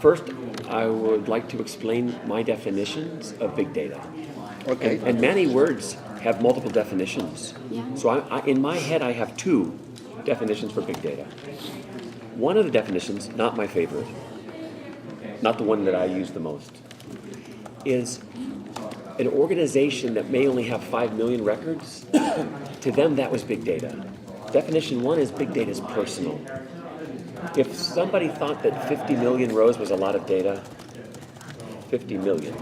First, I would like to explain my definitions of big data. Okay. And many words have multiple definitions. Yeah. So in my head, I have two definitions for big data. One of the definitions, not my favorite, not the one that I use the most, is an organization that may only have 5 million records. To them, that was big data. Definition one is big data is personal. If somebody thought that 50 million rows was a lot of data, 50 million.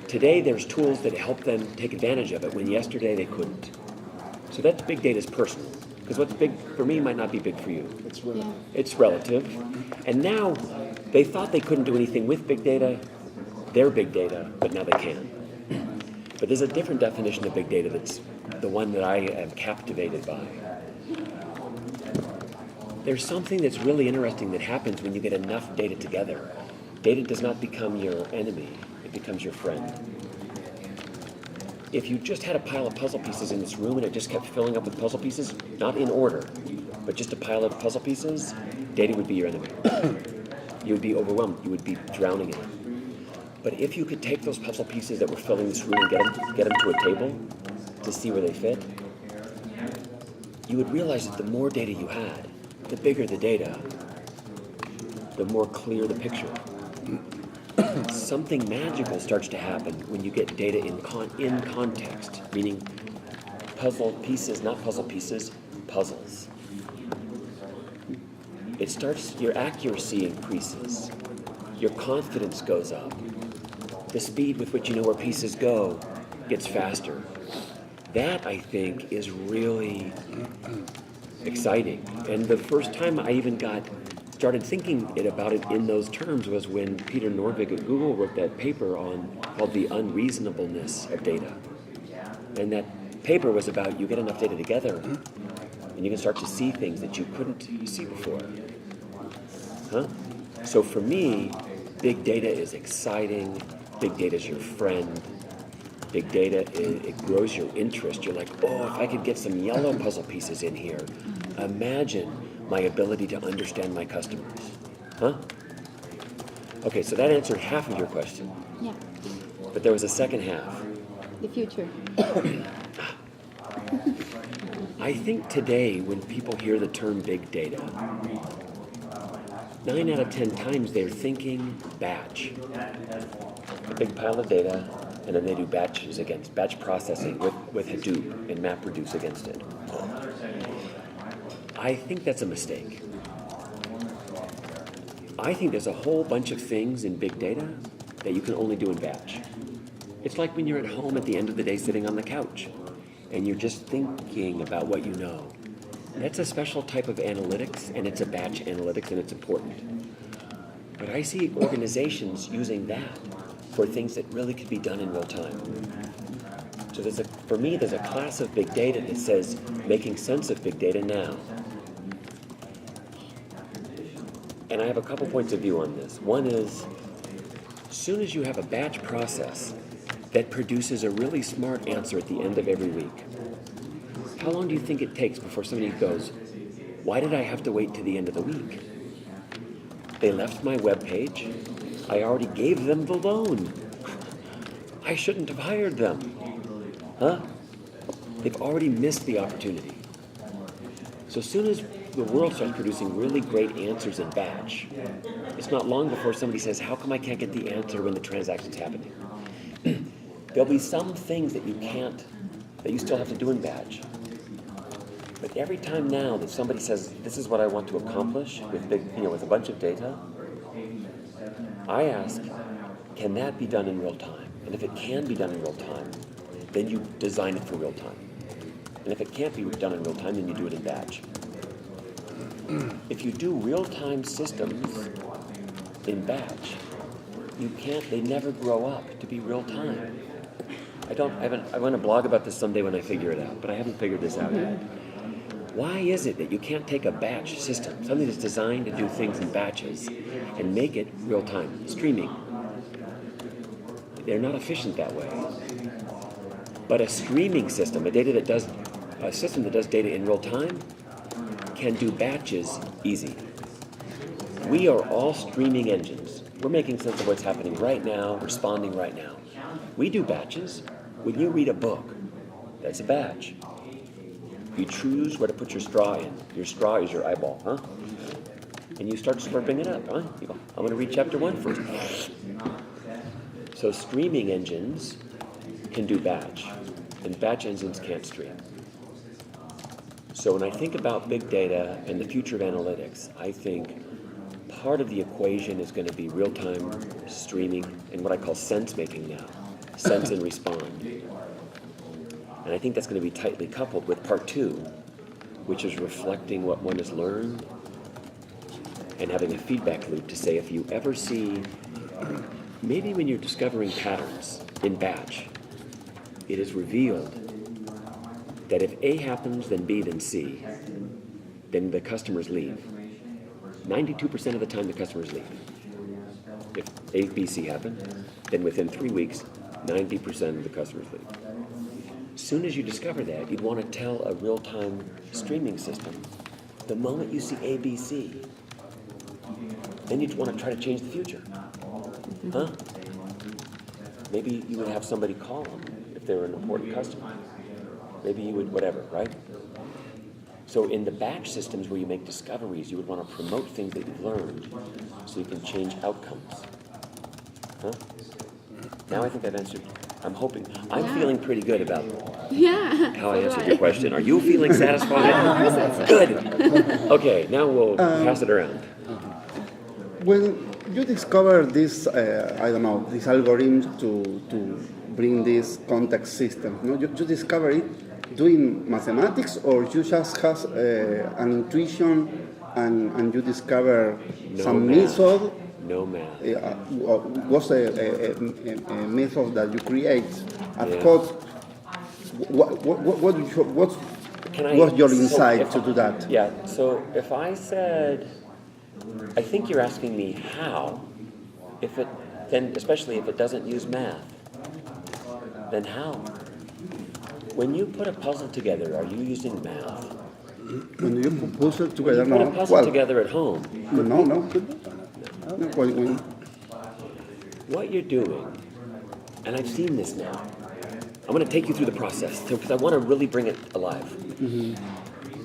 Today, there's tools that help them take advantage of it when yesterday they couldn't. So that's big data is personal. Because what's big for me might not be big for you. It's really, Yeah. It's relative. And now, they thought they couldn't do anything with big data. They're big data, but now they can. But there's a different definition of big data that's the one that I am captivated by. There's something that's really interesting that happens when you get enough data together. Data does not become your enemy, it becomes your friend. If you just had a pile of puzzle pieces in this room and it just kept filling up with puzzle pieces, not in order, but just a pile of puzzle pieces, data would be your enemy. You would be overwhelmed, you would be drowning in it. But if you could take those puzzle pieces that were filling this room and get them to a table to see where they fit, you would realize that the more data you had, the bigger the data, the more clear the picture. Something magical starts to happen when you get data in context, meaning puzzle pieces, not puzzle pieces, puzzles. It starts, your accuracy increases, your confidence goes up, the speed with which you know where pieces go gets faster. That, I think, is really exciting. And the first time I even started thinking about it in those terms was when Peter Nordvig at Google wrote that paper called The Unreasonableness of Data. And that paper was about you get enough data together and you can start to see things that you couldn't see before. So for me, big data is exciting. Big data is your friend. Big data, it grows your interest. You're like, oh, if I could get some yellow puzzle pieces in here, imagine my ability to understand my customers. Okay, so that answered half of your question. Yeah. But there was a second half. The future. I think today when people hear the term big data, 9 out of 10 times they're thinking batch. A big pile of data, and then they do batch processing with Hadoop and MapReduce against it. I think that's a mistake. I think there's a whole bunch of things in big data that you can only do in batch. It's like when you're at home at the end of the day sitting on the couch and you're just thinking about what you know. That's a special type of analytics, and it's a batch analytics, and it's important. But I see organizations using that for things that really could be done in real time. So for me, there's a class of big data that says making sense of big data now. And I have a couple points of view on this. One is, as soon as you have a batch process that produces a really smart answer at the end of every week, how long do you think it takes before somebody goes, why did I have to wait to the end of the week? They left my web page. I already gave them the loan. I shouldn't have hired them. They've already missed the opportunity. So as soon as the world starts producing really great answers in batch, it's not long before somebody says, how come I can't get the answer when the transaction's happening? There'll be some things that you still have to do in batch. But every time now that somebody says, this is what I want to accomplish with a bunch of data, I ask, can that be done in real time? And if it can be done in real time, then you design it for real time. And if it can't be done in real time, then you do it in batch. If you do real-time systems in batch, they never grow up to be real time. I want to blog about this someday when I figure it out, but I haven't figured this out yet. Why is it that you can't take a batch system, something that's designed to do things in batches, and make it real time, streaming? They're not efficient that way. But a streaming system, a system that does data in real time, can do batches easy. We are all streaming engines. We're making sense of what's happening right now, responding right now. We do batches. When you read a book, that's a batch. You choose where to put your straw in. Your straw is your eyeball, huh? And you start slurping it up, huh? You go, I'm going to read chapter 1 first. So streaming engines can do batch, and batch engines can't stream. So when I think about big data and the future of analytics, I think part of the equation is going to be real-time streaming and what I call sense-making now, sense and respond. And I think that's going to be tightly coupled with part 2, which is reflecting what one has learned and having a feedback loop to say if you ever see, maybe when you're discovering patterns in batch, it is revealed that if A happens, then B, then C, then the customers leave. 92% of the time the customers leave. If A, B, C happen, then within 3 weeks, 90% of the customers leave. As soon as you discover that, you'd want to tell a real-time streaming system, the moment you see A, B, C, then you'd want to try to change the future. Huh? Maybe you would have somebody call them if they were an important customer. Maybe you would, whatever, right? So in the batch systems where you make discoveries, you would want to promote things that you've learned so you can change outcomes. Huh? Now I think I've answered. I'm hoping. I'm feeling pretty good about how I answered your question. Are you feeling satisfied? Good. Okay, now we'll pass it around. When you discovered this, this algorithm to bring this context system, you discover it doing mathematics, or you just have an intuition and you discover some method? No math. Was a method that you create? Of course, what was your insight to do that? Yeah, so if I said, I think you're asking me how, then especially if it doesn't use math, then how? When you put a puzzle together, are you using math? When you put puzzle together, when you put a puzzle together at home. No. What you're doing, and I've seen this now, I'm going to take you through the process because I want to really bring it alive. Mm-hmm.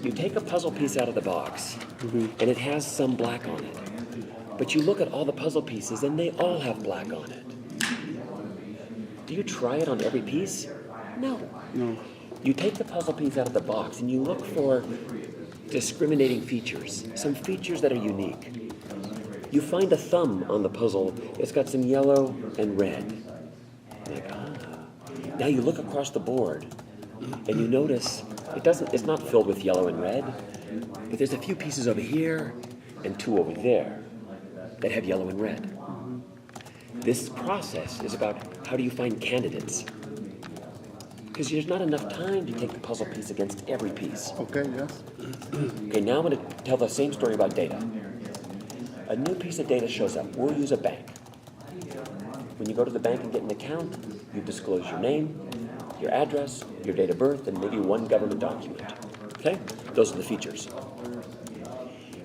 You take a puzzle piece out of the box, and it has some black on it. But you look at all the puzzle pieces, and they all have black on it. Do you try it on every piece? No. You take the puzzle piece out of the box, and you look for discriminating features, some features that are unique. You find a thumb on the puzzle. It's got some yellow and red. Like, Now you look across the board, and you notice it's not filled with yellow and red, but there's a few pieces over here and 2 over there that have yellow and red. This process is about how do you find candidates? Because there's not enough time to take the puzzle piece against every piece. Okay, yes. Okay, now I'm going to tell the same story about data. A new piece of data shows up. We'll use a bank. When you go to the bank and get an account, you disclose your name, your address, your date of birth, and maybe 1 government document. Okay? Those are the features.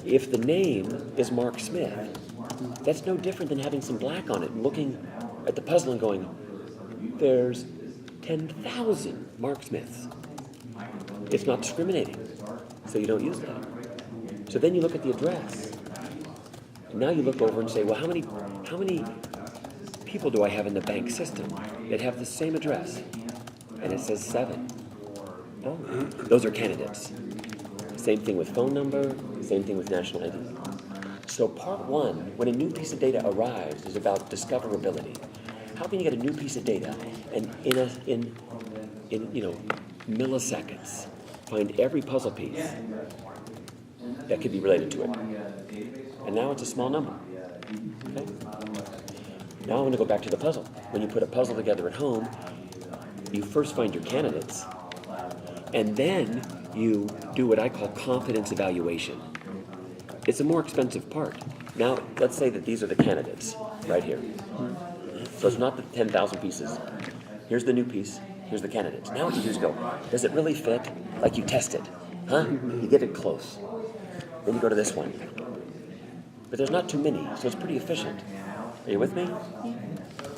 If the name is Mark Smith, that's no different than having some black on it and looking at the puzzle and going, there's 10,000 Mark Smiths. It's not discriminating, so you don't use that. So then you look at the address. And now you look over and say, well, how many people do I have in the bank system that have the same address? And it says 7. Oh, those are candidates. Same thing with phone number, same thing with national ID. So part 1, when a new piece of data arrives, is about discoverability. How can you get a new piece of data and in milliseconds find every puzzle piece that could be related to it? And now it's a small number. Okay? Now I'm going to go back to the puzzle. When you put a puzzle together at home, you first find your candidates, and then you do what I call confidence evaluation. It's a more expensive part. Now, let's say that these are the candidates right here. So it's not the 10,000 pieces. Here's the new piece. Here's the candidates. Now what you do is go, does it really fit? Like you test it. Huh? You get it close. Then you go to this one. but there's not too many, so it's pretty efficient. Are you with me?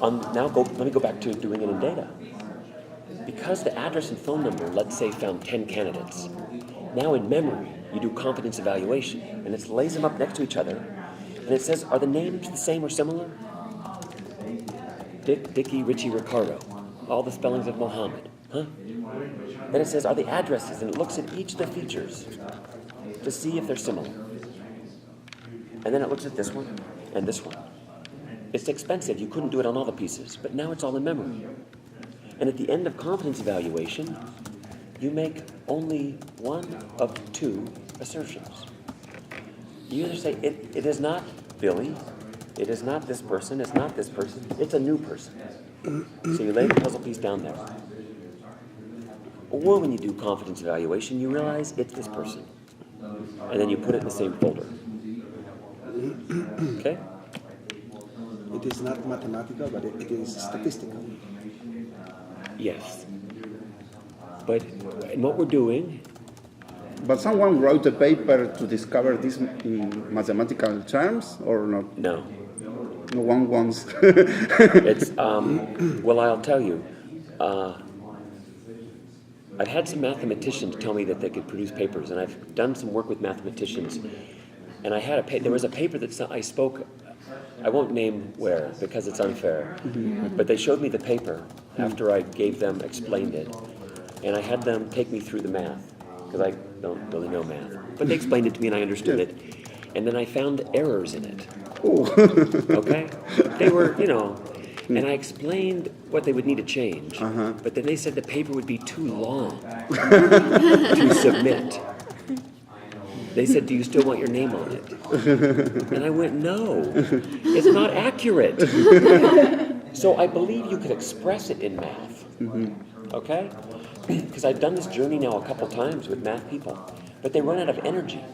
Let me go back to doing it in data. Because the address and phone number, let's say, found 10 candidates, now in memory, you do confidence evaluation, and it lays them up next to each other, and it says, are the names the same or similar? Dick, Dickie, Richie, Ricardo, all the spellings of Mohammed, huh? Then it says, are the addresses, and it looks at each of the features to see if they're similar. And then it looks at this one and this one. It's expensive, you couldn't do it on all the pieces, but now it's all in memory. And at the end of confidence evaluation, you make only one of two assertions. You either say, it is not Billy, it is not this person, it's not this person, it's a new person. So you lay the puzzle piece down there. Or when you do confidence evaluation, you realize it's this person. And then you put it in the same folder. Okay? It is not mathematical, but it is statistical. Yes. But in what we're doing... But someone wrote a paper to discover these mathematical terms, or not? No. No one wants. It's, well, I'll tell you. I've had some mathematicians tell me that they could produce papers, and I've done some work with mathematicians. And I had there was a paper that I spoke, I won't name where because it's unfair, but they showed me the paper after I explained it, and I had them take me through the math, because I don't really know math. But they explained it to me and I understood it, and then I found errors in it. Okay? They were, and I explained what they would need to change, but then they said the paper would be too long to submit. They said, do you still want your name on it? And I went, no, it's not accurate. So I believe you could express it in math, okay? Because I've done this journey now a couple times with math people, but they run out of energy.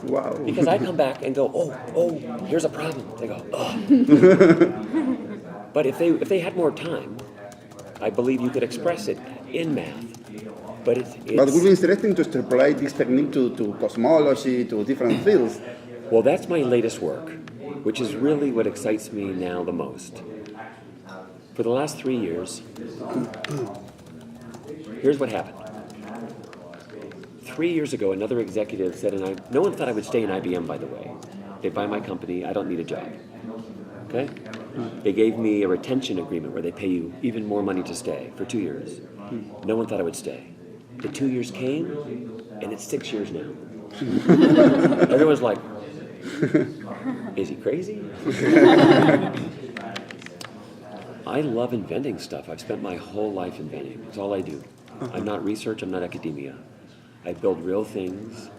Wow. Because I come back and go, oh, here's a problem. They go, oh. But if they had more time, I believe you could express it in math. But But it would be interesting to extrapolate this technique to cosmology, to different fields. Well, that's my latest work, which is really what excites me now the most. For the last 3 years, here's what happened. 3 years ago, another executive said, and no one thought I would stay in IBM, by the way. They buy my company, I don't need a job. Okay? They gave me a retention agreement where they pay you even more money to stay for 2 years. No one thought I would stay. The 2 years came, and it's 6 years now. Everyone's like, is he crazy? I love inventing stuff. I've spent my whole life inventing. It's all I do. I'm not research, I'm not academia. I build real things,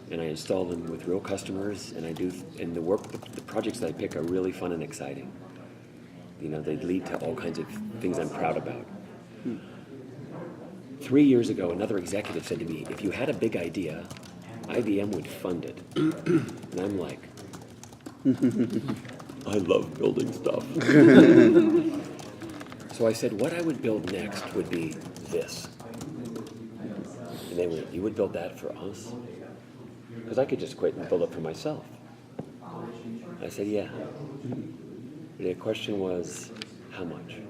and I install them with real customers, and the projects that I pick are really fun and exciting. They lead to all kinds of things I'm proud about. 3 years ago, another executive said to me, if you had a big idea, IBM would fund it. And I'm like, I love building stuff. So I said, what I would build next would be this. And they went, you would build that for us? Because I could just quit and build it for myself. I said, yeah. The question was, how much?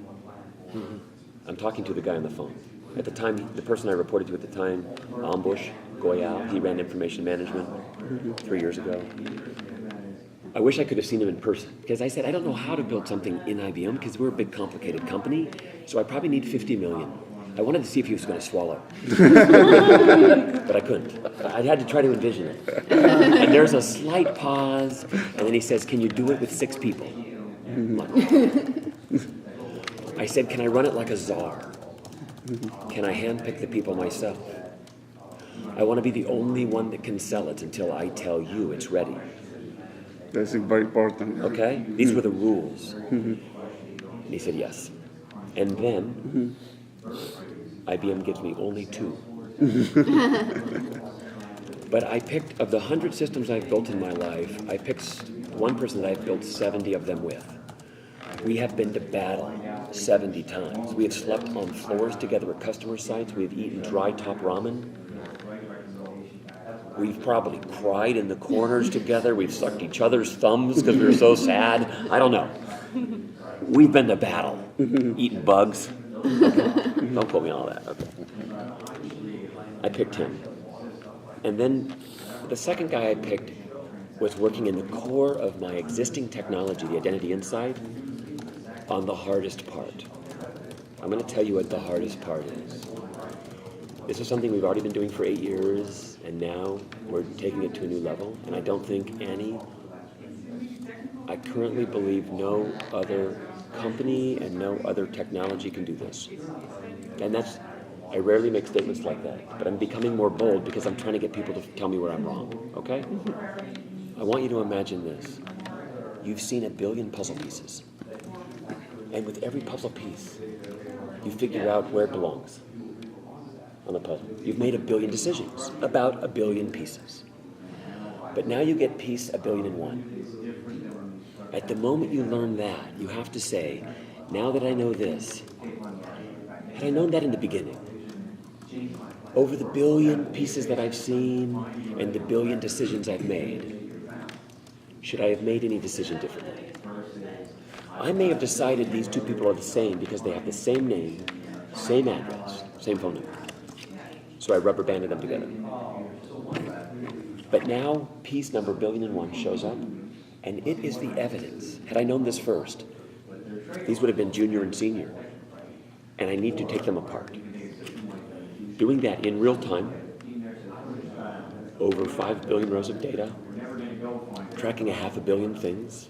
I'm talking to the guy on the phone. At the time, the person I reported to at the time, Ambush Goyal, he ran information management 3 years ago. I wish I could have seen him in person, because I said, I don't know how to build something in IBM, because we're a big, complicated company, so I probably need 50 million. I wanted to see if he was going to swallow. But I couldn't. I had to try to envision it. And there's a slight pause, and then he says, can you do it with 6 people? I said, can I run it like a czar? Can I handpick the people myself? I want to be the only one that can sell it until I tell you it's ready. That's very important. Okay? These were the rules. And he said yes. And then IBM gives me only 2. But I picked, of the 100 systems I've built in my life, I picked one person that I've built 70 of them with. We have been to battle 70 times. We have slept on floors together at customer sites. We have eaten dry top ramen. We've probably cried in the corners together. We've sucked each other's thumbs because we were so sad. I don't know. We've been to battle, eating bugs. Okay. Don't quote me on all that. Okay. I picked him. And then the second guy I picked was working in the core of my existing technology, the Identity Insight, on the hardest part. I'm going to tell you what the hardest part is. This is something we've already been doing for 8 years, and now we're taking it to a new level. And I don't think I currently believe no other company and no other technology can do this. And I rarely make statements like that, but I'm becoming more bold because I'm trying to get people to tell me where I'm wrong, okay? I want you to imagine this. You've seen 1 billion puzzle pieces. And with every puzzle piece, you figure out where it belongs on the puzzle. You've made 1 billion decisions about 1 billion pieces. But now you get piece 1,000,000,001. At the moment you learn that, you have to say, now that I know this, had I known that in the beginning, over the 1 billion pieces that I've seen and the 1 billion decisions I've made, should I have made any decision differently? I may have decided these two people are the same because they have the same name, same address, same phone number. So I rubber banded them together. But now piece number 1,000,001 shows up, and it is the evidence. Had I known this first, these would have been junior and senior, and I need to take them apart. Doing that in real time, over 5 billion rows of data, tracking 500 million things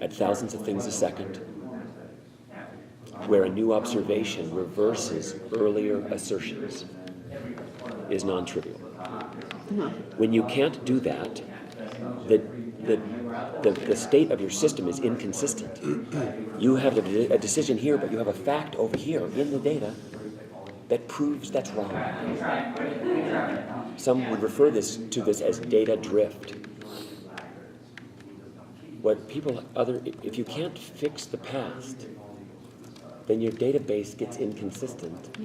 at thousands of things a second, where a new observation reverses earlier assertions, is non-trivial. When you can't do that, the state of your system is inconsistent. You have a decision here, but you have a fact over here in the data that proves that's wrong. Some would refer to this as data drift. If you can't fix the past, then your database gets inconsistent.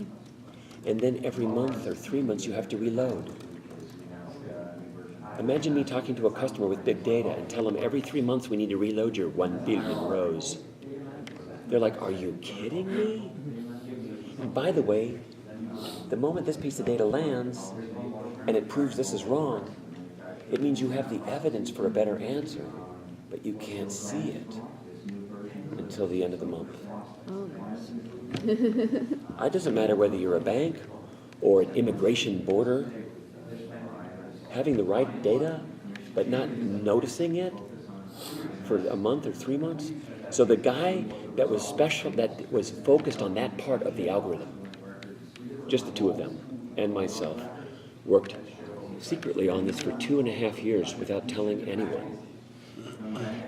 And then every month or 3 months you have to reload. Imagine me talking to a customer with big data and tell them every 3 months we need to reload your 1 billion rows. They're like, are you kidding me? And by the way, the moment this piece of data lands and it proves this is wrong, it means you have the evidence for a better answer, but you can't see it until the end of the month. It doesn't matter whether you're a bank or an immigration border. Having the right data, but not noticing it for a month or 3 months. So the guy that was focused on that part of the algorithm, just the two of them and myself, worked secretly on this for 2.5 years without telling anyone.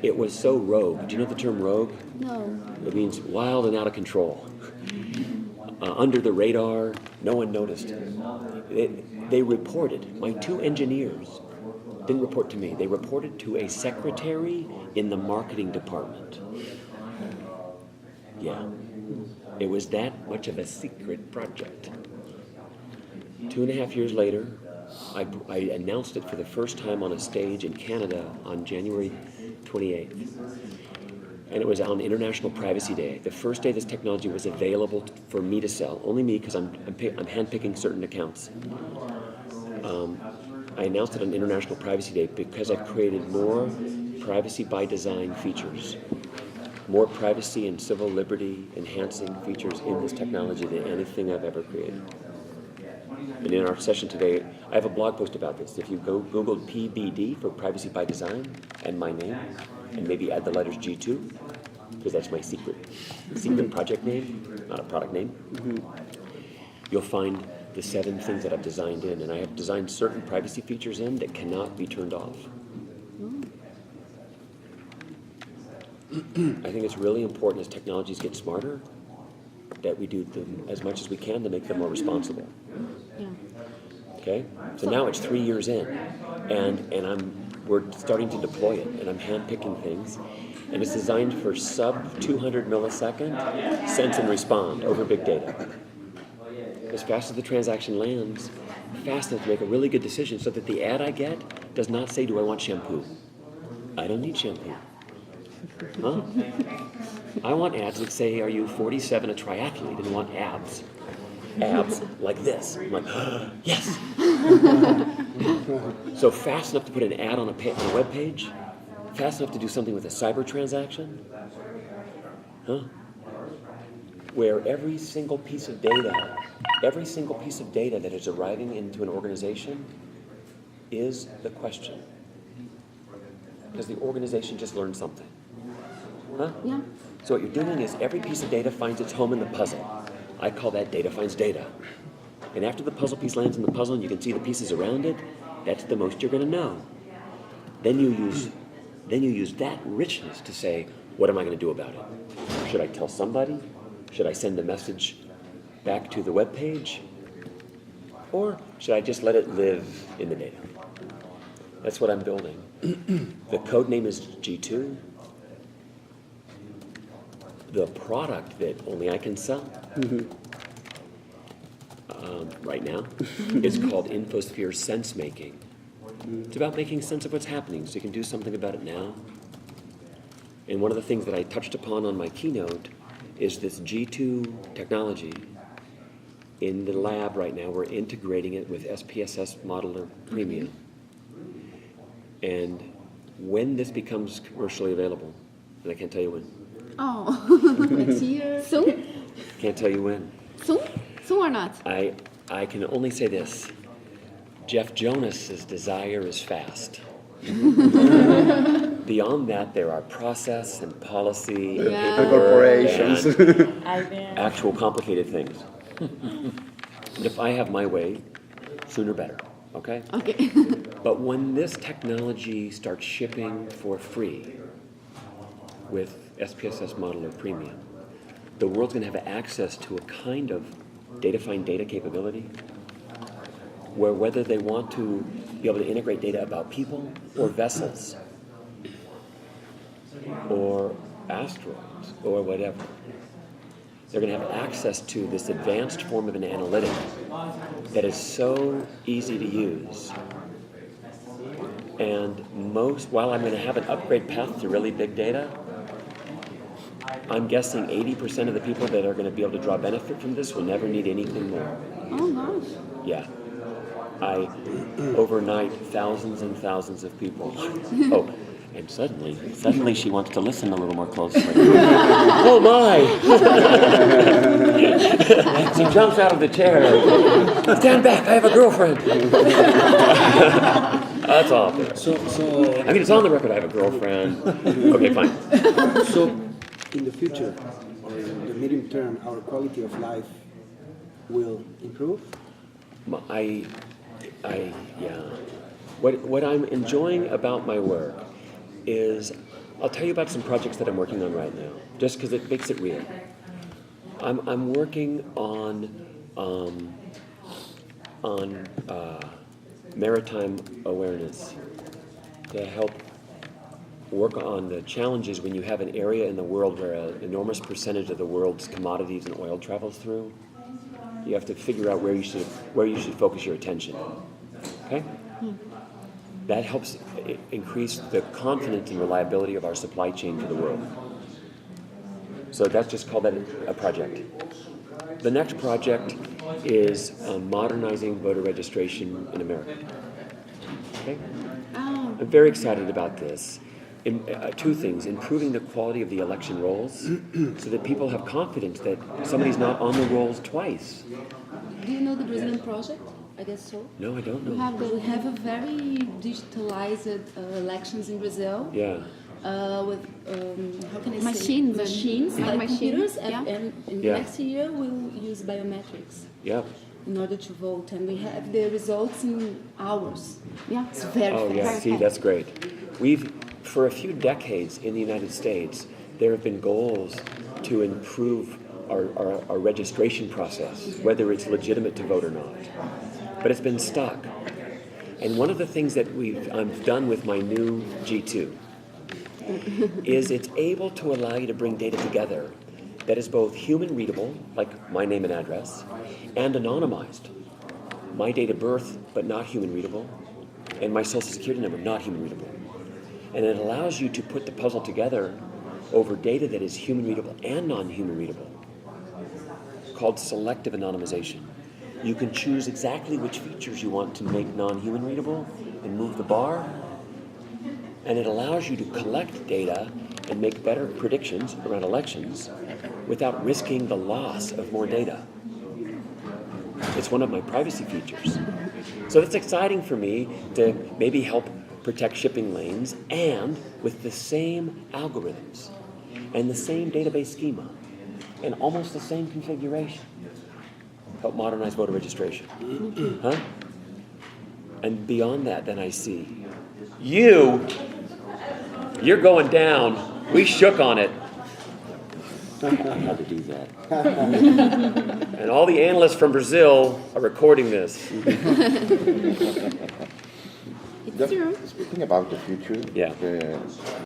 It was so rogue. Do you know the term rogue? No. It means wild and out of control. Under the radar, no one noticed. They reported. My 2 engineers didn't report to me. They reported to a secretary in the marketing department. Yeah. It was that much of a secret project. 2.5 years later, I announced it for the first time on a stage in Canada on January 28th. And it was on International Privacy Day, the first day this technology was available for me to sell. Only me, because I'm handpicking certain accounts. I announced it on International Privacy Day because I've created more privacy by design features, more privacy and civil liberty enhancing features in this technology than anything I've ever created. And in our session today, I have a blog post about this. If you go Google PBD for privacy by design and my name, and maybe add the letters G2, because that's my secret project name, not a product name, you'll find the 7 things that I've designed in, and I have designed certain privacy features in that cannot be turned off. I think it's really important as technologies get smarter that we do them as much as we can to make them more responsible. Yeah. Okay? So now it's 3 years in, and we're starting to deploy it, and I'm handpicking things, and it's designed for sub 200 millisecond sense and respond over big data. As fast as the transaction lands, fast enough to make a really good decision so that the ad I get does not say, do I want shampoo? I don't need shampoo. Huh? I want ads that say, are you 47, a triathlete, and want abs? Abs like this. I'm like, yes. So fast enough to put an ad on a web page, fast enough to do something with a cyber transaction, huh? Where every single piece of data that is arriving into an organization is the question. Because the organization just learned something. Huh? Yeah. So what you're doing is every piece of data finds its home in the puzzle. I call that data finds data. And after the puzzle piece lands in the puzzle and you can see the pieces around it, that's the most you're going to know. Then you use that richness to say, what am I going to do about it? Should I tell somebody? Should I send a message back to the web page? Or should I just let it live in the data? That's what I'm building. The code name is G2. The product that only I can sell right now is called InfoSphere Sense Making. It's about making sense of what's happening so you can do something about it now. And one of the things that I touched upon on my keynote is this G2 technology. In the lab right now, we're integrating it with SPSS Modeler Premium. And when this becomes commercially available, and I can't tell you when. Oh, next year. Soon? Can't tell you when. Soon? Soon or not? I can only say this. Jeff Jonas's desire is fast. Beyond that, there are process and policy and Yeah. paperwork Corporations. and actual complicated things. And if I have my way, sooner better, okay? Okay. But when this technology starts shipping for free with SPSS Modeler Premium, the world's going to have access to a kind of data-find data capability where whether they want to be able to integrate data about people or vessels or asteroids or whatever, they're going to have access to this advanced form of an analytic that is so easy to use. And while I'm going to have an upgrade path to really big data, I'm guessing 80% of the people that are going to be able to draw benefit from this will never need anything more. Oh gosh. Yeah. I overnight thousands and thousands of people. Oh, and suddenly she wants to listen a little more closely. Oh my! She jumps out of the chair. Stand back! I have a girlfriend. That's awful. So I mean, it's on the record. I have a girlfriend. Okay, fine. So, in the future, or in the medium term, our quality of life will improve? Yeah. What I'm enjoying about my work is, I'll tell you about some projects that I'm working on right now, just because it makes it real. I'm working on maritime awareness to help work on the challenges when you have an area in the world where an enormous percentage of the world's commodities and oil travels through. You have to figure out where you should focus your attention. Okay? That helps increase the confidence and reliability of our supply chain for the world. So that's just called that a project. The next project is modernizing voter registration in America. Okay? Oh. I'm very excited about this. Two things: improving the quality of the election rolls so that people have confidence that somebody's not on the rolls twice. Do you know the Brazilian project? I guess so. No, I don't know. We have a very digitalized elections in Brazil. Yeah. With how can I say? Machines, like machines, computers, yeah. and Yeah. next year we'll use biometrics Yep. in order to vote, and we have the results in hours. Yeah. It's very Oh, fast. yeah. See, that's great. For a few decades in the United States, there have been goals to improve our registration process, whether it's legitimate to vote or not. But it's been stuck. And one of the things that I've done with my new G2 is it's able to allow you to bring data together that is both human readable, like my name and address, and anonymized. my date of birth, but not human readable, and my social security number, not human readable. And it allows you to put the puzzle together over data that is human readable and non-human readable, called selective anonymization. You can choose exactly which features you want to make non-human readable and move the bar, and it allows you to collect data and make better predictions around elections without risking the loss of more data. It's one of my privacy features. So it's exciting for me to maybe help protect shipping lanes and with the same algorithms and the same database schema and almost the same configuration. Help modernize voter registration. Huh? And beyond that, then I see, you're going down. We shook on it. I had to do that. And all the analysts from Brazil are recording this. It's true. Speaking about the future, Yeah.